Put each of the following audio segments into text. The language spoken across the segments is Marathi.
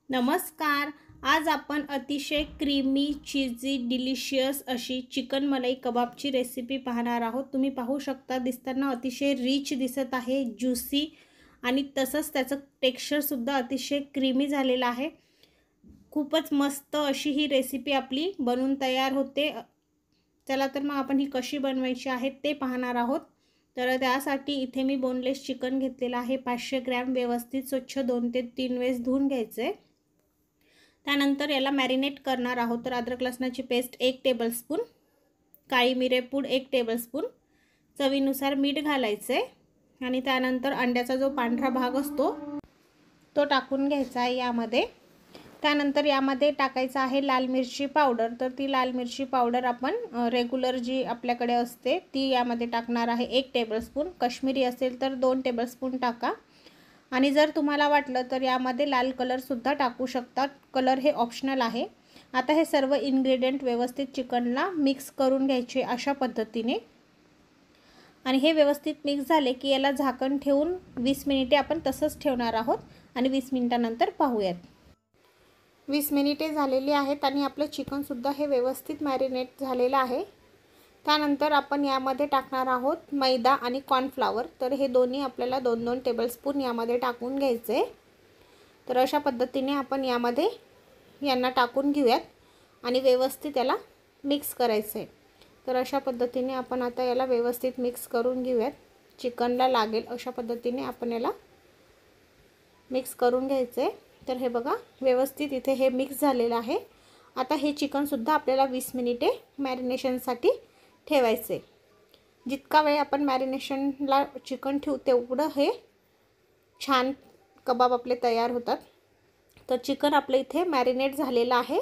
नमस्कार. आज आपण अतिशय क्रीमी, चीजी, डिलिशियस अशी चिकन मलाई कबाबची रेसिपी पाहणार आहोत. तुम्ही पाहू शकता दिसताना अतिशय रिच दिसत आहे, ज्युसी आणि तसंच त्याचं टेक्स्चरसुद्धा अतिशय क्रीमी झालेलं आहे. खूपच मस्त अशी ही रेसिपी आपली बनून तयार होते. चला तर मग आपण ही कशी बनवायची आहे ते पाहणार आहोत. तर त्यासाठी इथे मी बोनलेस चिकन घेतलेलं आहे. 500 ग्रॅम व्यवस्थित स्वच्छ 2 ते 3 वेळेस धुवून घ्यायचं आहे. त्यानंतर याला मॅरिनेट करणार आहोत. तर अद्रक लसणाची पेस्ट 1 टेबलस्पून, काळी मिरेपूड 1 टेबलस्पून, चवीनुसार मीठ घालायचं आहे आणि त्यानंतर अंड्याचा जो पांढरा भाग असतो तो टाकून घ्यायचा आहे यामध्ये. त्यानंतर यामध्ये टाकायचं आहे लाल मिरची पावडर. तर ती लाल मिरची पावडर आपण रेग्युलर जी आपल्याकडे असते ती यामध्ये टाकणार आहे 1 टेबलस्पून. काश्मीरी असेल तर 2 टेबलस्पून टाका आणि जर तुम्हाला वाटलं तर यामध्ये लाल कलरसुद्धा टाकू शकतात. कलर हे ऑप्शनल आहे. आता हे सर्व इन्ग्रेडियंट व्यवस्थित चिकनला मिक्स करून घ्यायचे अशा पद्धतीने आणि हे व्यवस्थित मिक्स झाले की याला झाकण ठेवून 20 मिनिटे आपण तसंच ठेवणार आहोत आणि 20 मिनिटानंतर पाहूयात. 20 मिनिटे झालेली आहेत आणि आपलं चिकनसुद्धा हे व्यवस्थित मॅरिनेट झालेलं आहे. त्यानंतर आपण यामध्ये टाकणार आहोत मैदा आणि कॉर्नफ्लॉवर. तर हे दोन्ही आपल्याला 2-2 टेबलस्पून यामध्ये टाकून घ्यायचे. तर अशा पद्धतीने आपण यामध्ये यांना टाकून घेऊयात आणि व्यवस्थित याला मिक्स करायचं आहे. तर अशा पद्धतीने आपण आता याला व्यवस्थित मिक्स करून घेऊयात. चिकनला लागेल अशा पद्धतीने आपण याला मिक्स करून घ्यायचं आहे. तर हे बघा व्यवस्थित इथे हे मिक्स झालेलं आहे. आता हे चिकनसुद्धा आपल्याला 20 मिनिटे मॅरिनेशनसाठी ठेवायचे. जितका वेळ आपण मॅरिनेशनला चिकन ठेवू तेवढं हे छान कबाब आपले तयार होतात. तर चिकन आपलं इथे मॅरिनेट झालेलं आहे.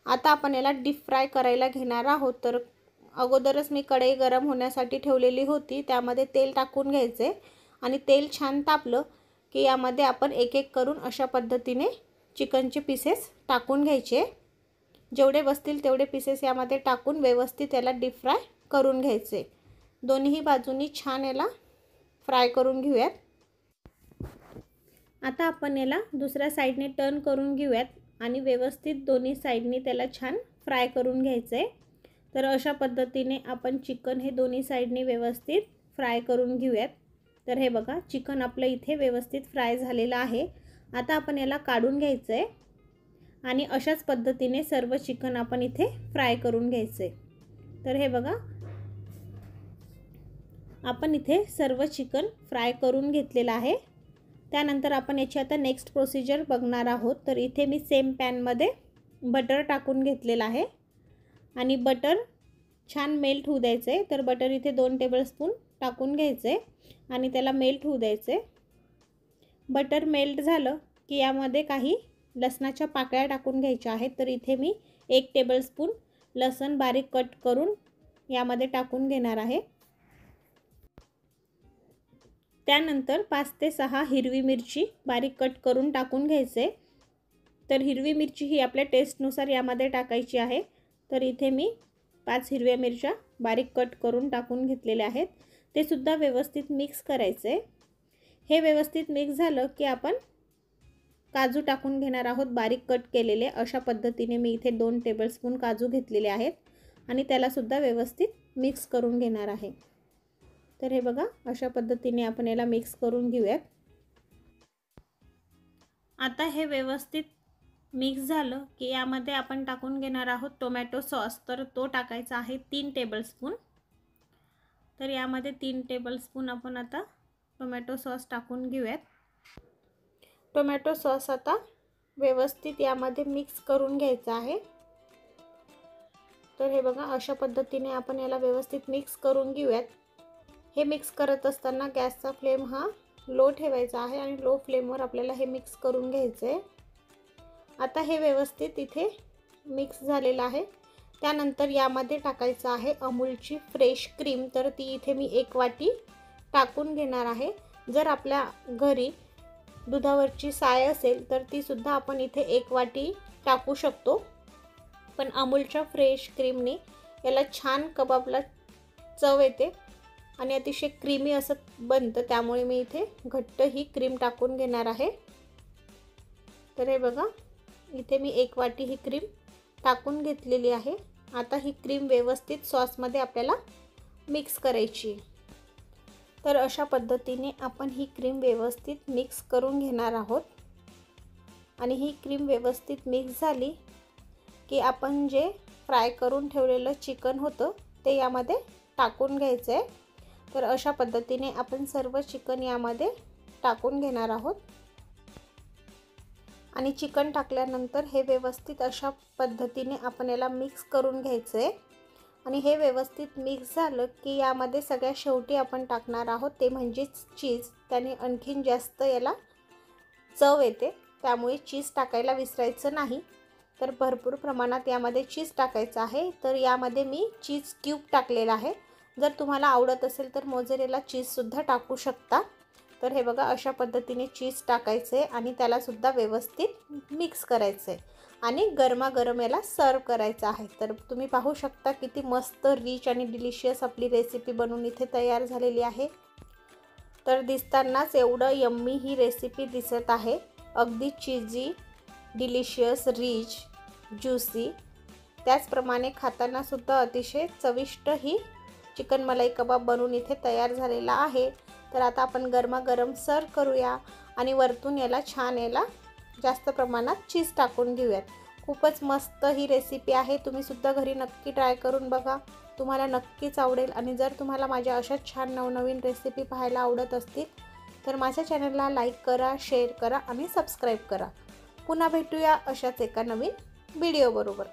आता आपण याला डीप फ्राय करायला घेणार आहोत. तर अगोदरच मी कढई गरम होण्यासाठी ठेवलेली होती. त्यामध्ये तेल टाकून घ्यायचे आणि तेल छान तापलं की यामध्ये आपण एक एक करून अशा पद्धतीने चिकनचे पीसेस टाकून घ्यायचे. जेवढे बसतील तेवढे पीसेस यामध्ये टाकून व्यवस्थित याला डीप फ्राय करून घ्यायचे. दोन्ही बाजूंनी छान याला फ्राय करून घेऊयात. आता आपण याला दुसऱ्या साईडने टर्न करून घेऊयात आणि व्यवस्थित दोन्ही साईडनी त्याला छान फ्राय करून घ्यायचं आहे. तर अशा पद्धतीने आपण चिकन हे दोन्ही साईडनी व्यवस्थित फ्राय करून घेऊयात. तर हे बघा चिकन आपलं इथे व्यवस्थित फ्राय झालेलं आहे. आता आपण याला काढून घ्यायचं आहे आणि अशाच पद्धतीने सर्व चिकन आपण इथे फ्राय करून घ्यायचं आहे. तर हे बघा आपण इथे सर्व चिकन फ्राय करून घेतलेलं आहे. त्यानंतर आपण याची आता नेक्स्ट प्रोसिजर बघणार आहोत. तर इथे मी सेम पॅनमध्ये बटर टाकून घेतलेलं आहे आणि बटर छान मेल्ट होऊ द्यायचं आहे. तर बटर इथे 2 टेबलस्पून टाकून घ्यायचं आहे आणि त्याला मेल्ट होऊ द्यायचं आहे. बटर मेल्ट झालं की यामध्ये काही लसणाच्या पाकळ्या टाकून घ्यायच्या आहेत. तर इथे मी 1 टेबलस्पून लसण बारीक कट करून यामध्ये टाकून घेणार आहे. त्यानंतर 5 ते 6 हिरवी मिरची बारीक कट करून टाकून घ्यायचे. तर हिरवी मिरची ही आपल्या टेस्टनुसार यामध्ये टाकायची आहे. तर इथे मी 5 हिरव्या मिरच्या बारीक कट करून टाकून घेतलेल्या आहेत. ते सुद्धा व्यवस्थित मिक्स करायचे. हे व्यवस्थित मिक्स झालं की आपण काजू टाकून घेणार आहोत बारीक कट केलेले. अशा पद्धतीने मी इथे 2 टेबलस्पून काजू घेतलेले आहेत आणि त्याला सुद्धा व्यवस्थित मिक्स करून घेणार आहे. तर हे बघा अशा पद्धतीने आपण याला मिक्स करून घेऊयात. आता हे व्यवस्थित मिक्स झालं की यामध्ये आपण टाकून घेणार आहोत टोमॅटो सॉस. तर तो टाकायचा आहे 3 टेबलस्पून. तर यामध्ये 3 टेबलस्पून आपण आता टोमॅटो सॉस टाकून घेऊयात. टोमॅटो सॉस आता व्यवस्थित यामध्ये मिक्स करून घ्यायचा आहे. तर हे बघा अशा पद्धतीने आपण याला व्यवस्थित मिक्स करून घेऊयात. हे मिक्स करत असताना गॅसचा फ्लेम हा लो ठेवायचा आहे आणि लो फ्लेमवर आपल्याला हे मिक्स करून घ्यायचं आहे. आता हे व्यवस्थित इथे मिक्स झालेलं आहे. त्यानंतर यामध्ये टाकायचं आहे अमूलची फ्रेश क्रीम. तर ती इथे मी 1 वाटी टाकून घेणार आहे. जर आपल्या घरी दुधावरची साय असेल तर ती सुद्धा आपण इथे 1 वाटी टाकू शकतो. पण अमूलच्या फ्रेश क्रीमने याला छान कबाबला चव येते आणि अतिशय क्रीमी असं बनतं. त्यामुळे मी इथे घट्ट ही क्रीम टाकून घेणार आहे. तर हे बघा, इथे मी 1 वाटी ही क्रीम टाकून घेतलेली आहे। आता ही क्रीम व्यवस्थित सॉसमध्ये आपल्याला मिक्स करायची। तर अशा पद्धतीने आपण ही क्रीम व्यवस्थित मिक्स करून घेणार आहोत। आणि ही क्रीम व्यवस्थित मिक्स झाली की आपण जे फ्राय करून ठेवलेलं चिकन होतं ते यामध्ये टाकून घ्यायचं आहे। तर अशा पद्धतीने आपण सर्व चिकन यामध्ये टाकून घेणार आहोत। आणि चिकन टाकल्यानंतर हे व्यवस्थित अशा पद्धतीने आपण याला मिक्स करून घ्यायचं आहे। आणि हे व्यवस्थित मिक्स झालं की यामध्ये सगळ्यात शेवटी आपण टाकणार आहोत ते म्हणजे चीज। त्याने आणखीन जास्त याला चव येते, त्यामुळे चीज टाकायला विसरायचं नाही। तर भरपूर प्रमाणात यामध्ये चीज टाकायचं आहे। तर यामध्ये मी चीज क्यूब टाकलेला आहे। जर तुम्हाला आवडत असेल तर मोझरेला चीजसुद्धा टाकू शकता। तर हे बघा, अशा पद्धतीने चीज टाकायचं आहे आणि त्यालासुद्धा व्यवस्थित मिक्स करायचं आहे आणि गरमागरम याला सर्व करायचं आहे। तर तुम्ही पाहू शकता किती मस्त रिच आणि डिलिशियस आपली रेसिपी बनवून इथे तयार झालेली आहे। तर दिसतानाच एवढं यम्मी ही रेसिपी दिसत आहे, अगदी चीजी, डिलिशियस, रिच, ज्यूसी। त्याचप्रमाणे खाताना सुद्धा अतिशय चविष्ट ही चिकन मलाई कबाब बनवून इथे तयार झालेला आहे। तर आता आपण गरमागरम सर्व करूया आणि वरतून याला छान जास्त प्रमाणात चीज टाकून घेऊयात। खूपच मस्त ही रेसिपी आहे, तुम्ही सुद्धा घरी नक्की ट्राय करून बघा, तुम्हाला नक्कीच आवडेल। आणि जर तुम्हाला माझ्या अशाच छान नवनवीन रेसिपी पाहायला आवडत असतील तर माझ्या चॅनलला लाईक करा, शेअर करा आणि सबस्क्राईब करा। पुन्हा भेटूया अशाच एका नवीन व्हिडिओ बरोबर।